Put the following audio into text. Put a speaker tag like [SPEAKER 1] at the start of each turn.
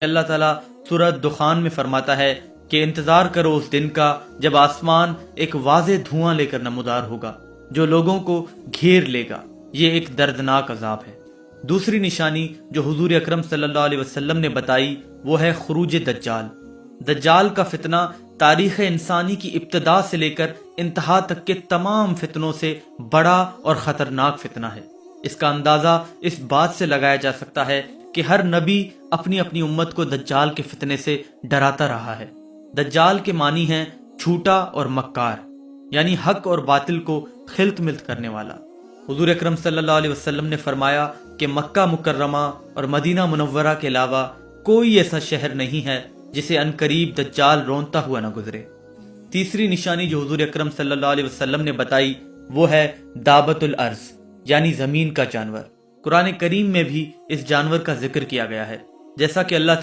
[SPEAKER 1] اللہ تعالیٰ سورہ دخان میں فرماتا ہے کہ انتظار کرو اس دن کا جب آسمان ایک واضح دھواں لے کر نمودار ہوگا جو لوگوں کو گھیر لے گا۔ یہ ایک دردناک عذاب ہے۔ دوسری نشانی جو حضور اکرم صلی اللہ علیہ وسلم نے بتائی وہ ہے خروج دجال۔ دجال کا فتنہ تاریخ انسانی کی ابتدا سے لے کر انتہا تک کے تمام فتنوں سے بڑا اور خطرناک فتنہ ہے۔ اس کا اندازہ اس بات سے لگایا جا سکتا ہے کہ ہر نبی اپنی اپنی امت کو دجال کے فتنے سے ڈراتا رہا ہے۔ دجال کے معنی ہیں جھوٹا اور مکار، یعنی حق اور باطل کو خلط ملت کرنے والا۔ حضور اکرم صلی اللہ علیہ وسلم نے فرمایا کہ مکہ مکرمہ اور مدینہ منورہ کے علاوہ کوئی ایسا شہر نہیں ہے جسے عنقریب دجال رونتا ہوا نہ گزرے۔ تیسری نشانی جو حضور اکرم صلی اللہ علیہ وسلم نے بتائی وہ ہے دابت الارض، یعنی زمین کا جانور۔ قرآن کریم میں بھی اس جانور کا ذکر کیا گیا ہے، جیسا کہ اللہ